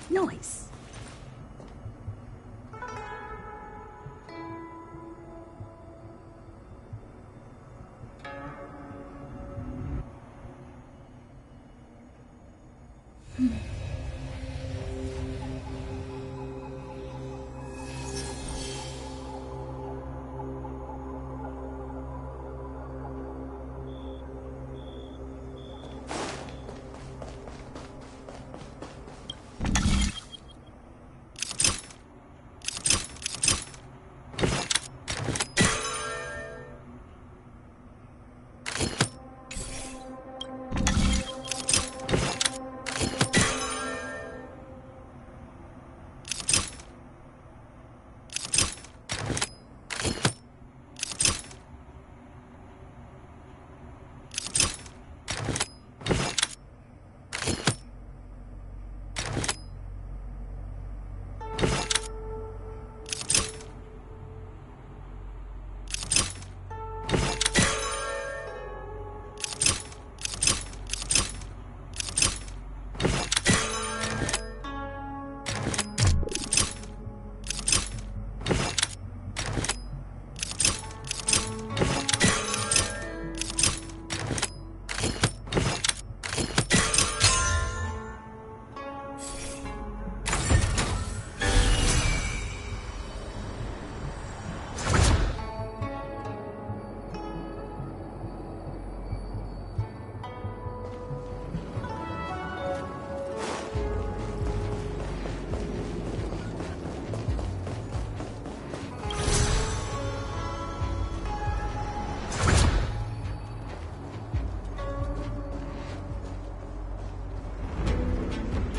Noise.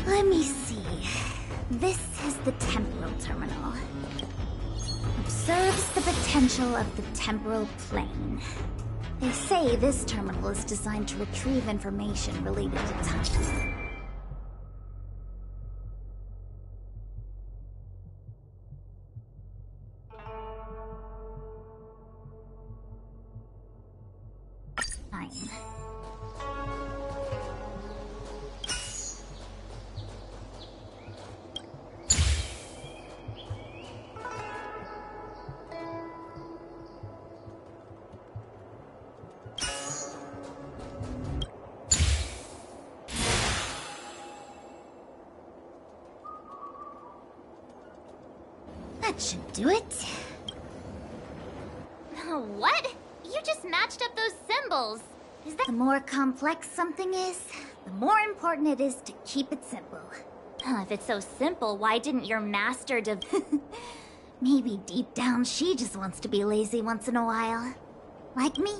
Let me see. This is the temporal terminal. Observes the potential of the temporal plane. They say this terminal is designed to retrieve information related to time. That should do it. What? You just matched up those symbols. Is that— The more complex something is, the more important it is to keep it simple. If it's so simple, why didn't your master Maybe deep down she just wants to be lazy once in a while. Like me.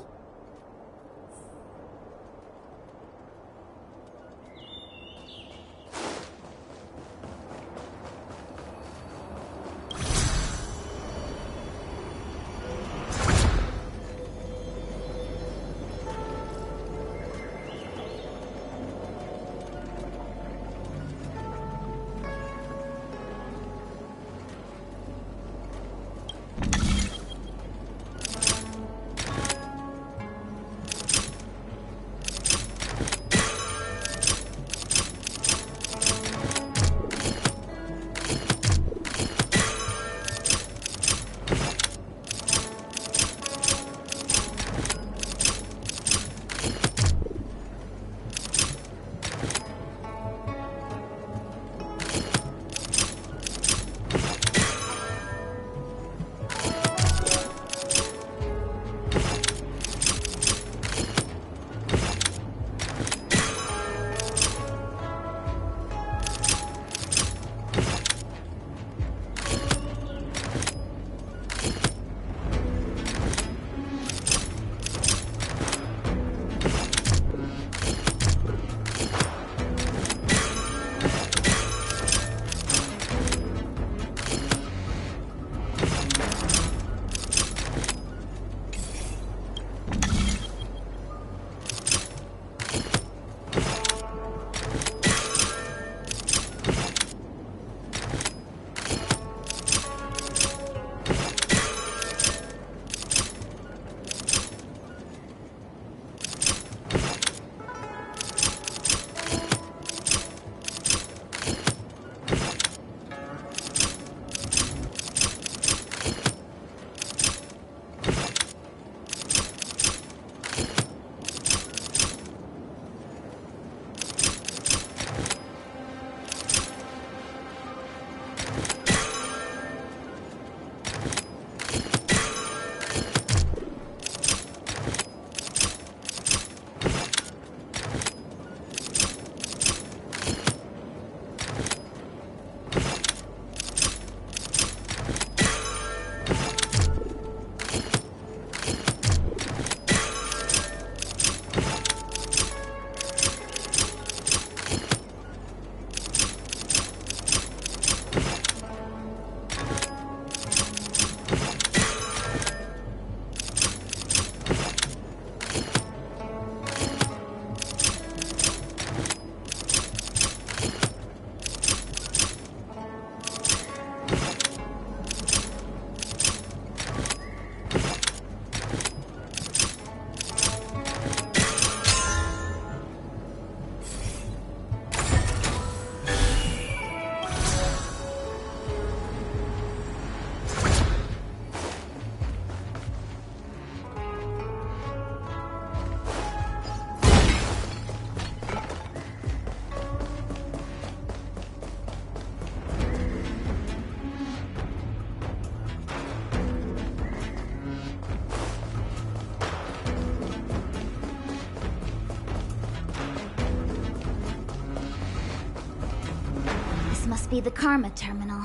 must be the Karma Terminal.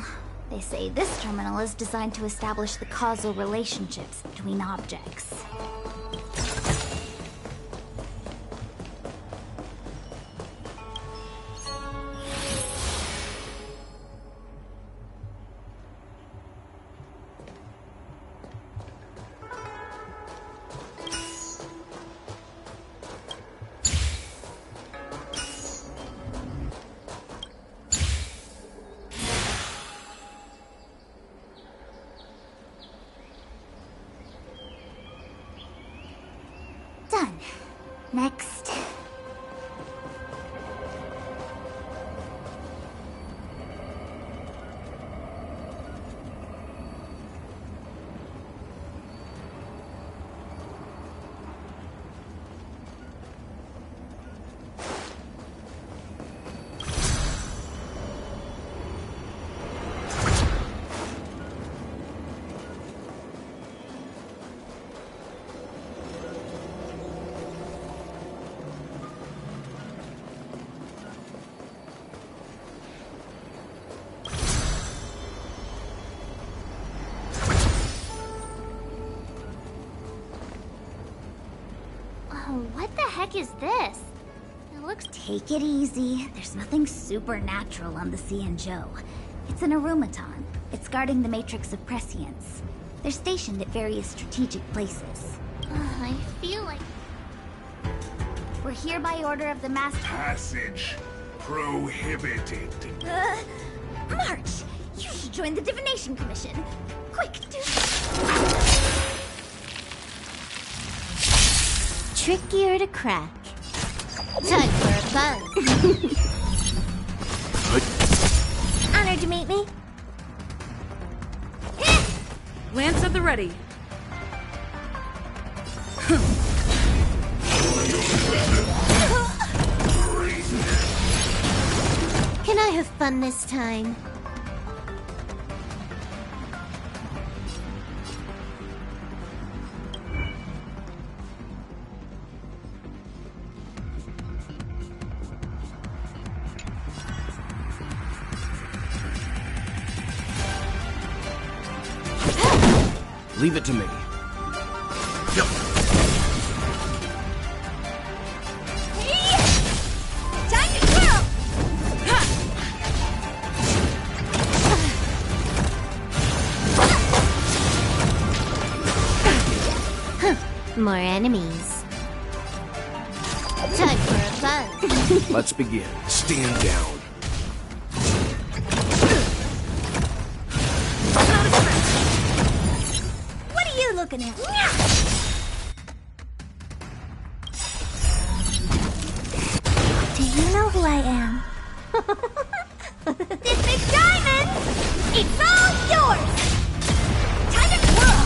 They say this terminal is designed to establish the causal relationships between objects. Done. Next. What the heck is this? It looks... Take it easy. There's nothing supernatural on the Cianzhou. It's an Arumaton. It's guarding the matrix of prescience. They're stationed at various strategic places. I feel like... We're here by order of the Master... Passage prohibited. March! You should join the Divination Commission. Quick, do... Trickier to crack. Time for a buzz. Honored to meet me. Lance at the ready. Can I have fun this time? Leave it to me. Yep. Time to twirl! More enemies. Time for a buzz. Let's begin. Stand down. What are you looking at? Do you know who I am? This big diamond! It's all yours! Time to twirl!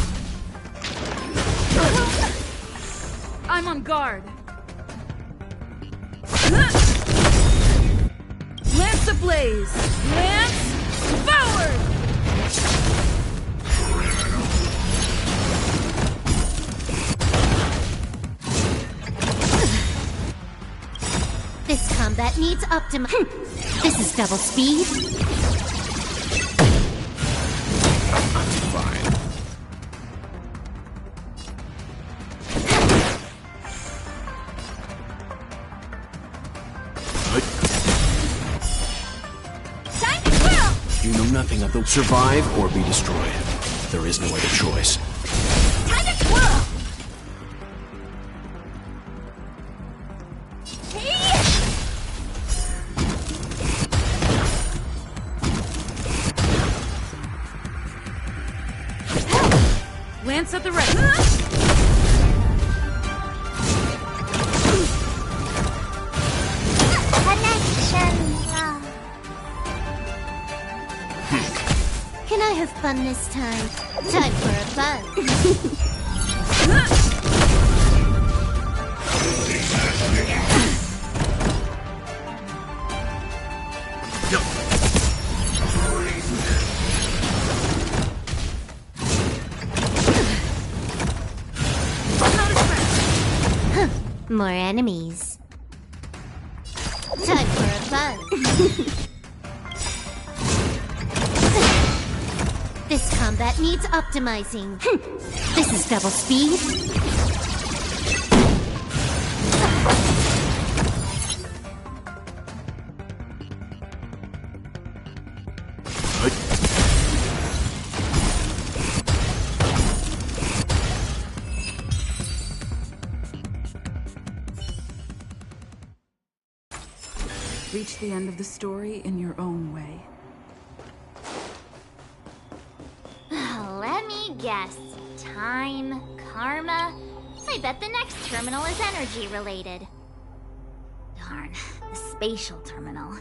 I'm on guard. Lance ablaze! Lance forward! This combat needs optima. This is double speed. Fine. Time to twirl! You know nothing of the survive or be destroyed. There is no other choice. Time to twirl! Lance at the ready. Can I have fun this time? Time for a buzz. More enemies. Time for a buzz. This combat needs optimizing. This is double speed. Reach the end of the story in your own way. Let me guess. Time, karma. I bet the next terminal is energy related. Darn, the spatial terminal.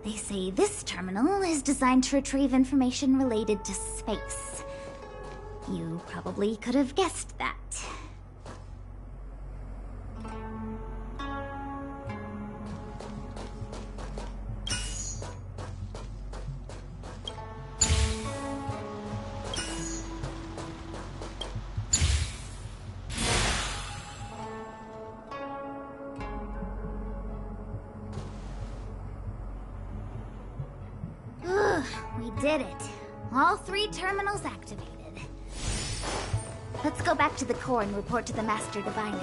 They say this terminal is designed to retrieve information related to space. You probably could have guessed that. We did it. All 3 terminals activated. Let's go back to the core and report to the Master Diviner.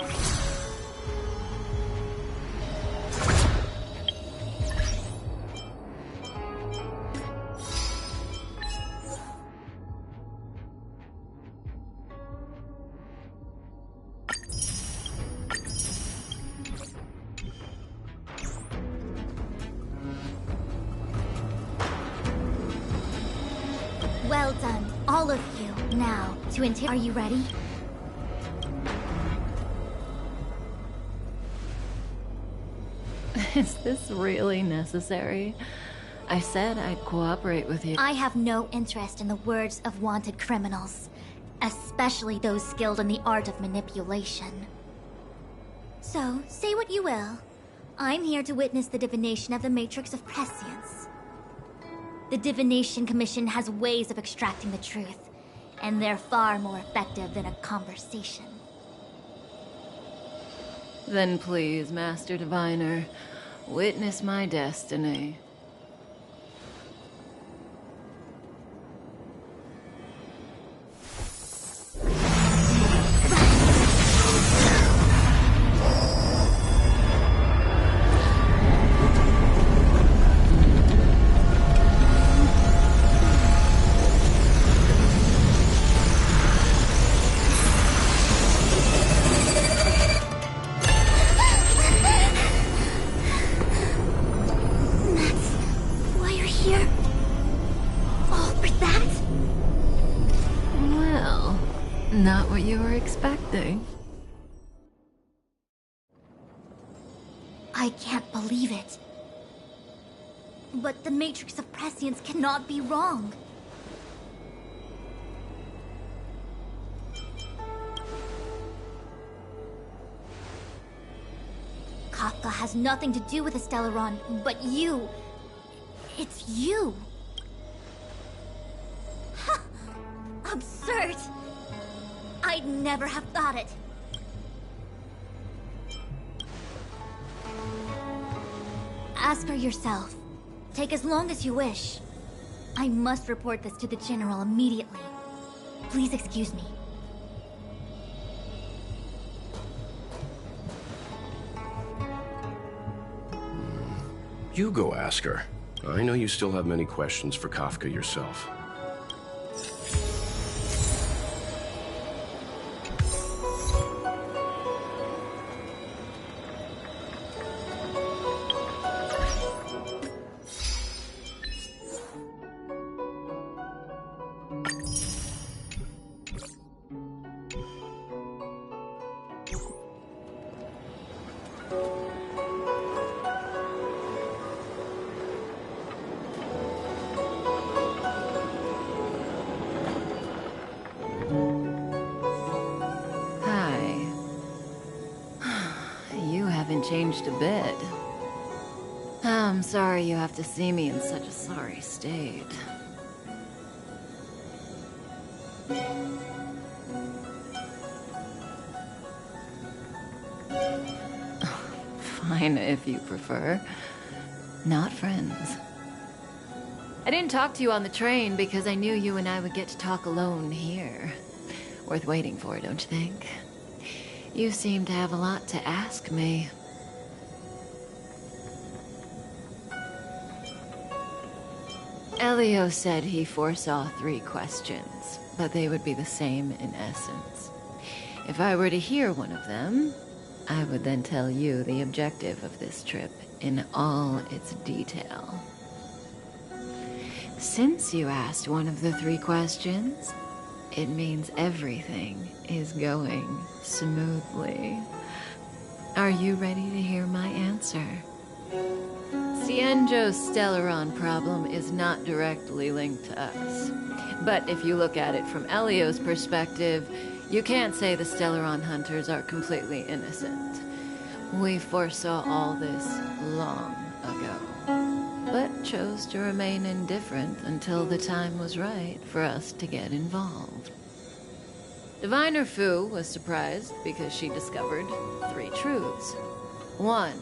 Well done, all of you. Now, are you ready? Is this really necessary? I said I'd cooperate with you. I have no interest in the words of wanted criminals, especially those skilled in the art of manipulation. So, say what you will. I'm here to witness the divination of the Matrix of Prescience. The Divination Commission has ways of extracting the truth, and they're far more effective than a conversation. Then please, Master Diviner, witness my destiny. Not what you were expecting. I can't believe it. But the Matrix of Prescience cannot be wrong. Kafka has nothing to do with the Stellaron, but you... It's you. Ha! Absurd! I'd never have thought it. As for yourself, take as long as you wish. I must report this to the General immediately. Please excuse me. You go ask her. I know you still have many questions for Kafka yourself. Changed a bit. I'm sorry you have to see me in such a sorry state. Fine if you prefer. Not friends. I didn't talk to you on the train because I knew you and I would get to talk alone here. Worth waiting for, don't you think? You seem to have a lot to ask me. Elio said he foresaw 3 questions, but they would be the same in essence. If I were to hear one of them, I would then tell you the objective of this trip in all its detail. Since you asked one of the 3 questions, it means everything is going smoothly. Are you ready to hear my answer? Cienjo's Stellaron problem is not directly linked to us. But if you look at it from Elio's perspective, you can't say the Stellaron hunters are completely innocent. We foresaw all this long ago, but chose to remain indifferent until the time was right for us to get involved. Diviner Fu was surprised because she discovered 3 truths. 1.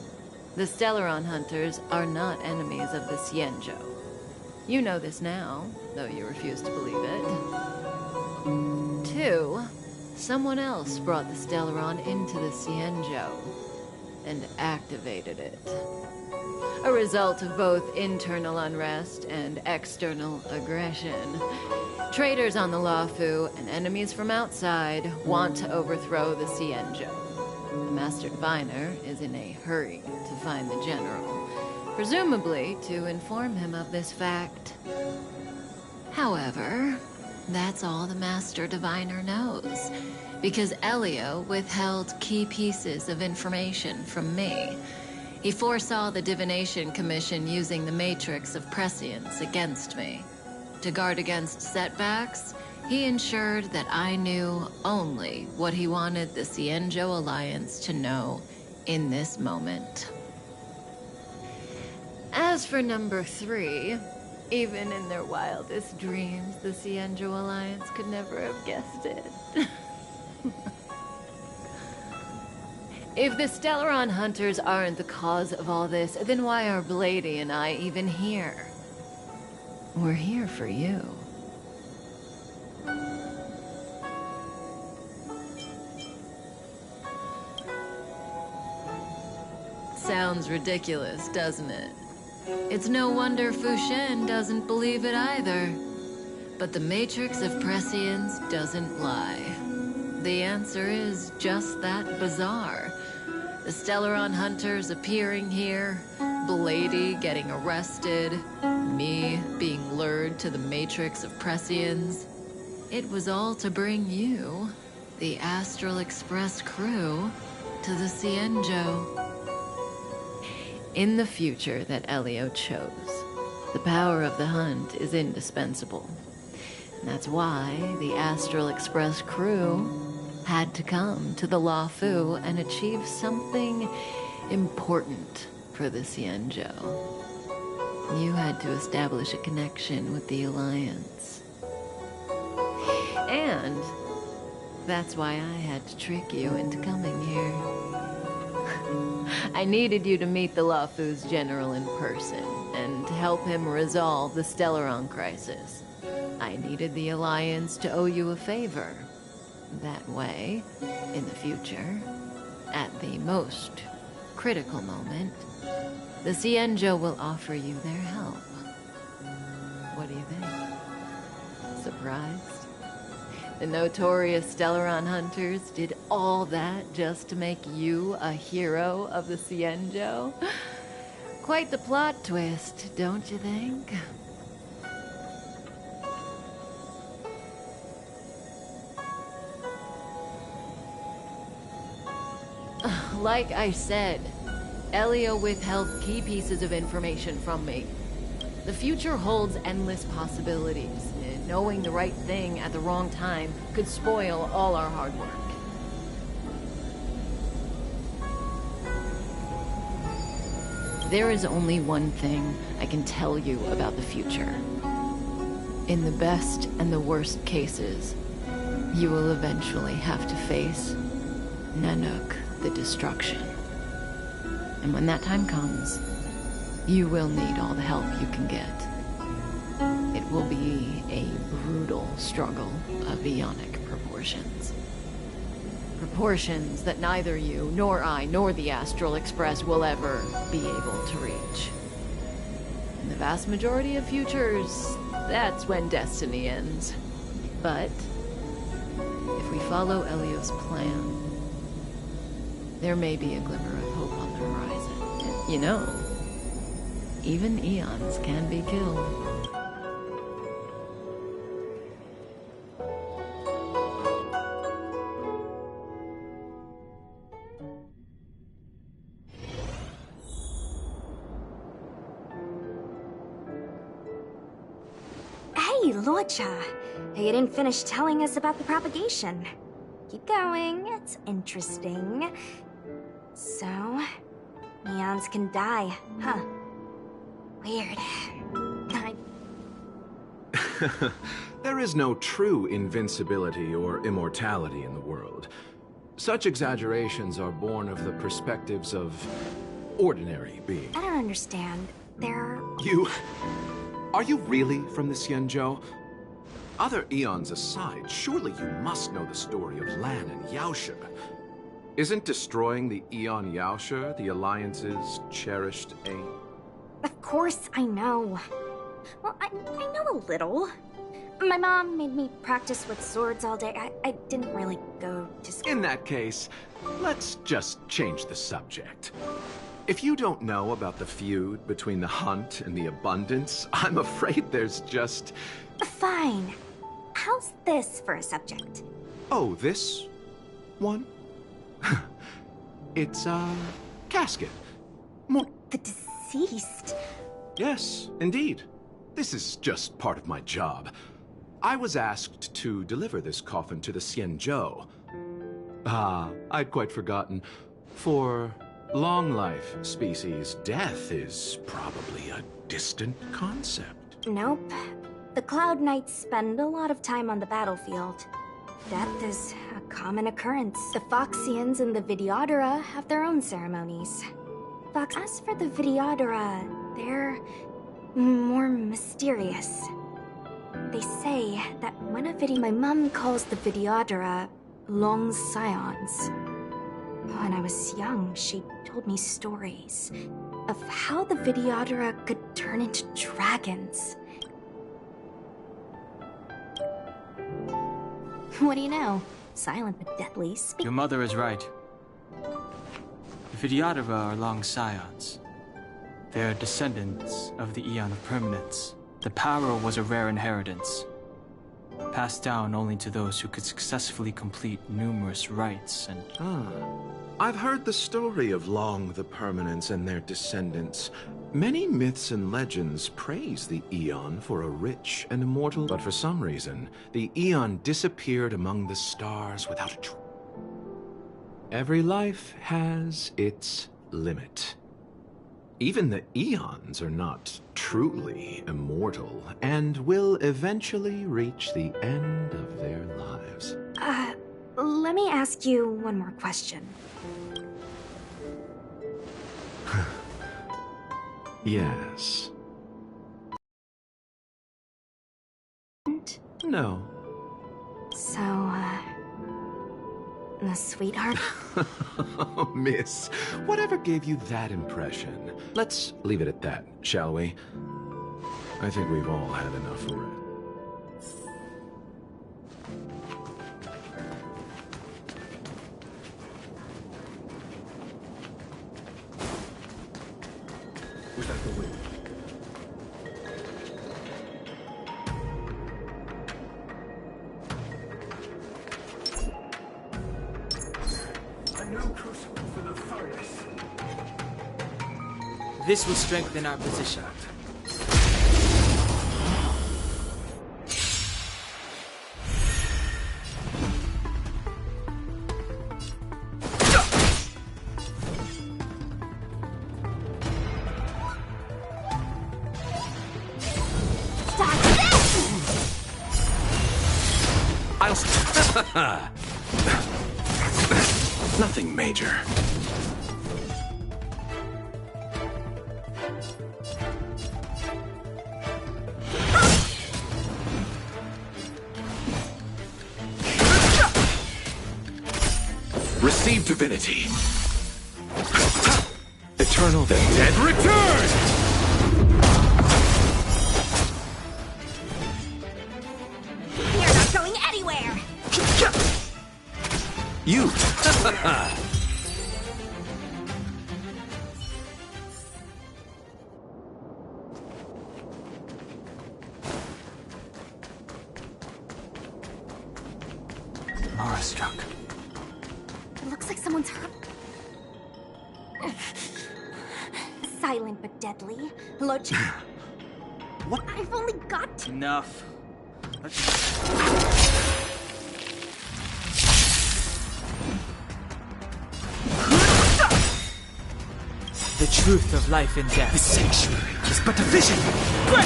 The Stellaron hunters are not enemies of the Cienjo. You know this now, though you refuse to believe it. 2. Someone else brought the Stellaron into the Cienjo and activated it. A result of both internal unrest and external aggression. Traitors on the Luofu and enemies from outside want to overthrow the Cienjo. The Master Diviner is in a hurry to find the General, presumably to inform him of this fact. However, that's all the Master Diviner knows, because Elio withheld key pieces of information from me. He foresaw the Divination Commission using the Matrix of Prescience against me. To guard against setbacks, he ensured that I knew only what he wanted the Cienjo Alliance to know in this moment. As for number 3, even in their wildest dreams, the Cienjo Alliance could never have guessed it. If the Stellaron hunters aren't the cause of all this, then why are Blady and I even here? We're here for you. Sounds ridiculous, doesn't it? It's no wonder Fu Shen doesn't believe it either. But the Matrix of Prescience doesn't lie. The answer is just that bizarre. The Stellaron hunters appearing here, Blady getting arrested, me being lured to the Matrix of Prescience. It was all to bring you, the Astral Express crew, to the Cienjo. In the future that Elio chose, the power of the hunt is indispensable. And that's why the Astral Express crew had to come to the Luofu and achieve something important for the Cienjo. You had to establish a connection with the Alliance. And that's why I had to trick you into coming here. I needed you to meet the Luofu's general in person and to help him resolve the Stellaron crisis. I needed the Alliance to owe you a favor. That way, in the future, at the most critical moment, the Cienjo will offer you their help. What do you think? Surprised? The notorious Stellaron hunters did all that just to make you a hero of the Cienjo? Quite the plot twist, don't you think? Like I said, Elio withheld key pieces of information from me. The future holds endless possibilities, and knowing the right thing at the wrong time could spoil all our hard work. There is only one thing I can tell you about the future. In the best and the worst cases, you will eventually have to face Nanook the Destruction. And when that time comes, you will need all the help you can get. will be a brutal struggle of eonic proportions. Proportions that neither you, nor I, nor the Astral Express will ever be able to reach. In the vast majority of futures, that's when destiny ends. But if we follow Elio's plan, there may be a glimmer of hope on the horizon. You know, even eons can be killed. Hey, Lorcha. You didn't finish telling us about the propagation. Keep going, it's interesting. So, eons can die, huh? Weird. There is no true invincibility or immortality in the world. Such exaggerations are born of the perspectives of ordinary beings. I don't understand. Are you really from the Xianzhou? Other eons aside, surely you must know the story of Lan and Yaoshe. Isn't destroying the Eon Yaoshe the Alliance's cherished aim? Of course I know. Well, I know a little. My mom made me practice with swords all day. I didn't really go to school. In that case, let's just change the subject. If you don't know about the feud between the Hunt and the Abundance, I'm afraid there's just... Fine. How's this for a subject? Oh, this one? It's a casket. The deceased? Yes, indeed. This is just part of my job. I was asked to deliver this coffin to the Xianzhou. Ah, I'd quite forgotten. For long life species, death is probably a distant concept. Nope. The Cloud Knights spend a lot of time on the battlefield. Death is a common occurrence. The Foxians and the Videodora have their own ceremonies. As for the Videodora, they're more mysterious. They say that when my mom calls the Videodora long scions. When I was young, she told me stories of how the Videodora could turn into dragons. What do you know? Silent but deadly. Your mother is right. The Videodora are long scions. They are descendants of the Eon of Permanence. The power was a rare inheritance, passed down only to those who could successfully complete numerous rites and... I've heard the story of Long the Permanence and their descendants. Many myths and legends praise the Eon for a rich and immortal... But for some reason, the Eon disappeared among the stars without a trace. Every life has its limit. Even the Eons are not truly immortal, and will eventually reach the end of their lives. Let me ask you one more question. Yes. No. So, the sweetheart? Oh, miss, whatever gave you that impression? Let's leave it at that, shall we? I think we've all had enough for it. Was that the wind? A new crucible for the furnace. This will strengthen our position. Nothing major. divinity. Eternal, the dead return! You're not going anywhere! You! Mara struck. It looks like someone's hurt. Silent but deadly. Loach. What? I've only got... Enough. The truth of life and death. The sanctuary is but a vision. Break!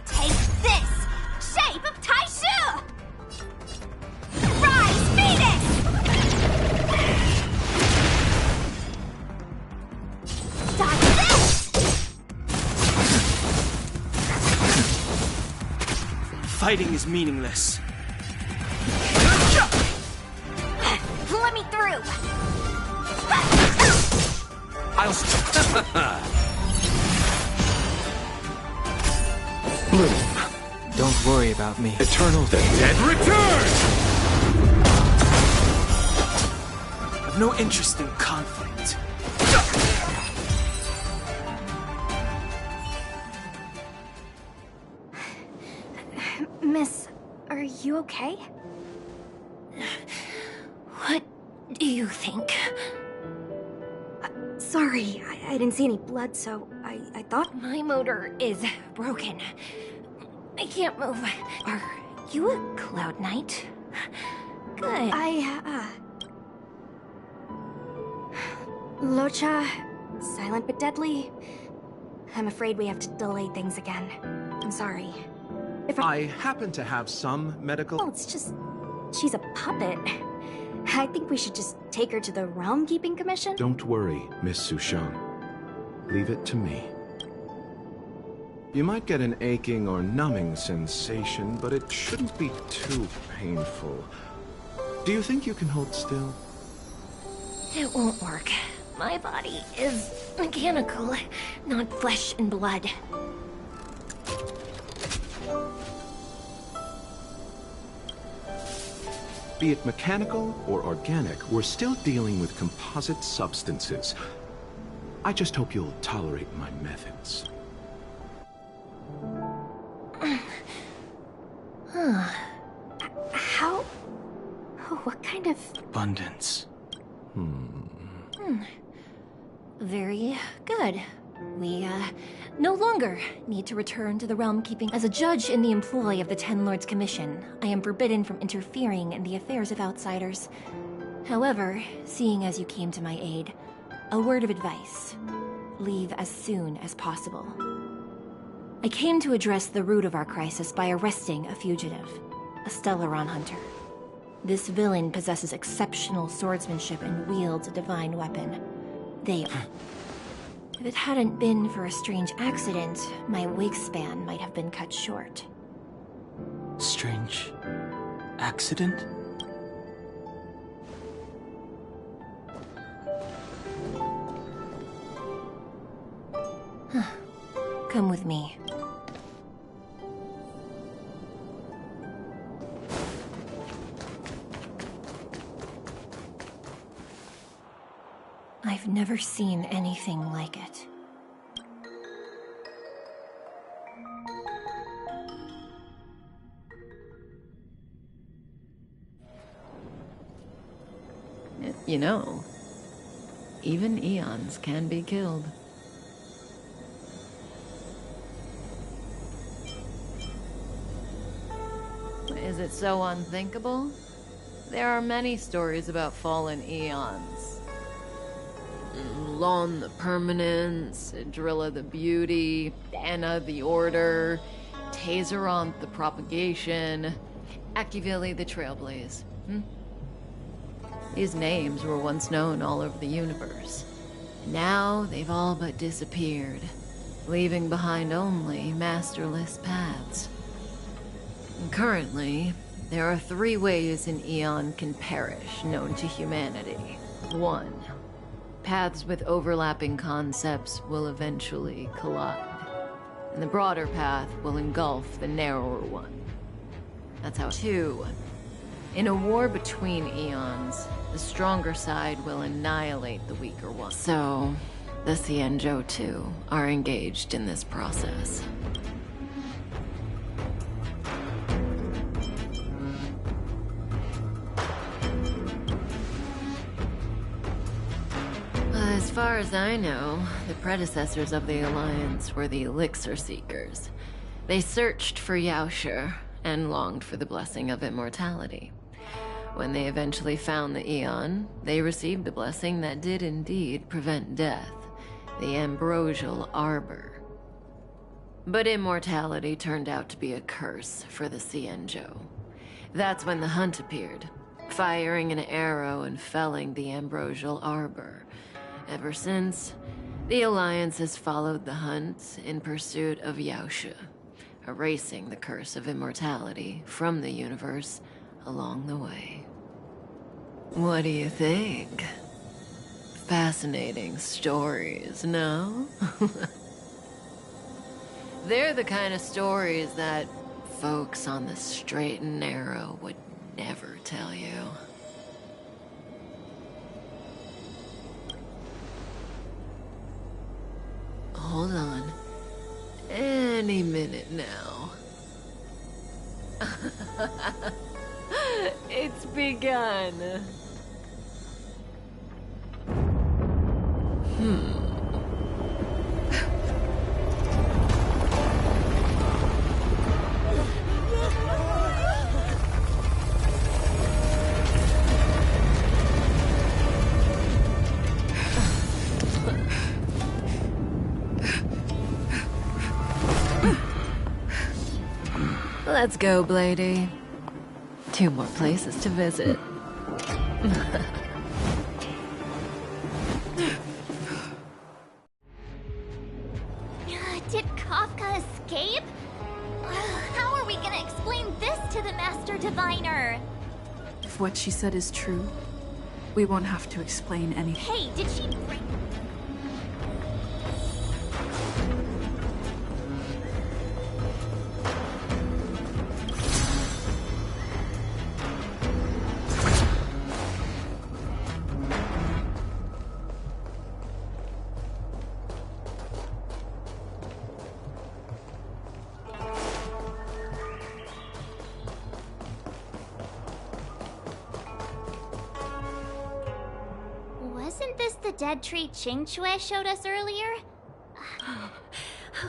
Take this! Shape of Taishu! Rise, Venus! Dodge this! Fighting is meaningless. Let me through! Don't worry about me. Eternal, the dead return! I've no interest in conflict. Miss, are you okay? What do you think? Sorry, I didn't see any blood, so I thought... My motor is broken. I can't move. Are you a Cloud Knight? Good. Locha, silent but deadly. I'm afraid we have to delay things again. I'm sorry. If I happen to have some medical... Oh, it's just... she's a puppet. I think we should just take her to the Realm Keeping Commission. Don't worry, Miss Sushang. Leave it to me. You might get an aching or numbing sensation, but it shouldn't be too painful. Do you think you can hold still? It won't work. My body is mechanical, not flesh and blood. Be it mechanical or organic, we're still dealing with composite substances. I just hope you'll tolerate my methods. How... Oh, what kind of... Abundance. Very good. We, no longer need to return to the Realm Keeping. As a judge in the employ of the Ten Lords Commission, I am forbidden from interfering in the affairs of outsiders. However, seeing as you came to my aid, a word of advice. Leave as soon as possible. I came to address the root of our crisis by arresting a fugitive, a Stellaron hunter. This villain possesses exceptional swordsmanship and wields a divine weapon. If it hadn't been for a strange accident, my wingspan might have been cut short. Strange accident? Come with me. I've never seen anything like it. You know, even eons can be killed. Is it so unthinkable? There are many stories about fallen eons. Lon the Permanence, Drilla the Beauty, Anna the Order, Tazeronth the Propagation, Akivili the Trailblaze. These names were once known all over the universe. Now they've all but disappeared. leaving behind only masterless paths. And currently, there are 3 ways an eon can perish known to humanity. 1. Paths with overlapping concepts will eventually collide, and the broader path will engulf the narrower one. That's how. 2. In a war between eons, the stronger side will annihilate the weaker one. So, the Xianzhou too are engaged in this process. As far as I know, the predecessors of the Alliance were the Elixir Seekers. They searched for Yaoshe and longed for the blessing of immortality. When they eventually found the Eon, they received the blessing that did indeed prevent death, the Ambrosial Arbor. But immortality turned out to be a curse for the Xianzhou. That's when the Hunt appeared, firing an arrow and felling the Ambrosial Arbor. Ever since, the Alliance has followed the Hunt in pursuit of Yaoshe, erasing the curse of immortality from the universe along the way. What do you think? Fascinating stories, no? They're the kind of stories that folks on the straight and narrow would never tell you. Hold on. Any minute now. It's begun. Let's go, Blady. 2 more places to visit. Did Kafka escape? How are we gonna explain this to the Master Diviner? If what she said is true, we won't have to explain anything. Hey, did she bring... Wasn't this the dead tree Qing Shui showed us earlier?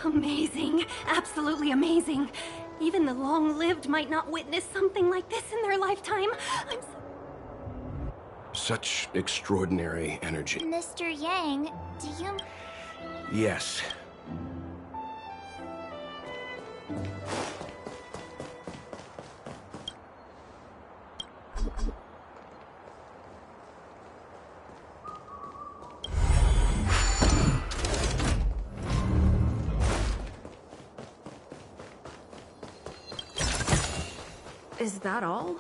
Amazing. Absolutely amazing. Even the long-lived might not witness something like this in their lifetime. Such extraordinary energy. Mr. Yang, do you... Yes. Is that all?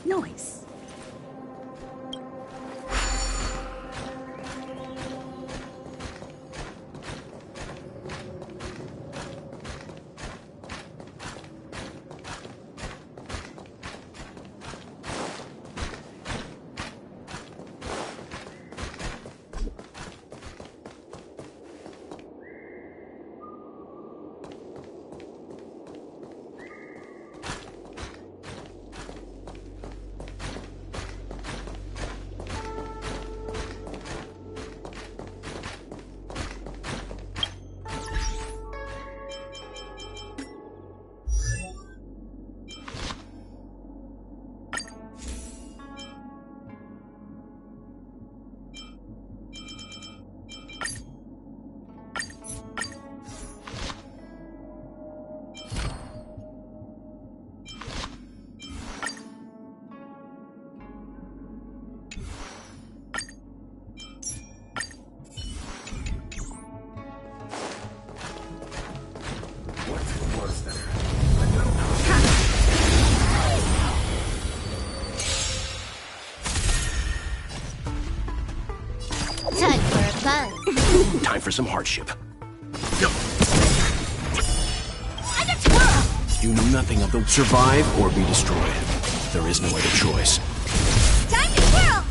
Noise. Time for some hardship. You know nothing of the survive or be destroyed. There is no other choice. Time to twirl!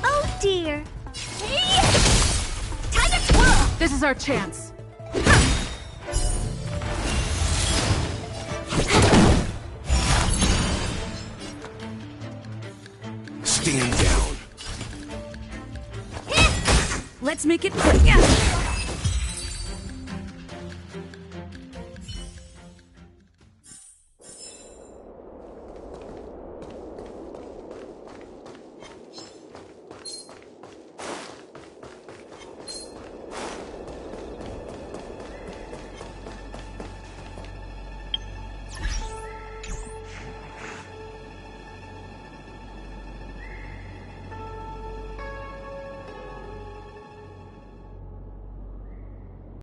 Oh dear. Time to twirl! This is our chance. Stand down. Let's make it quick.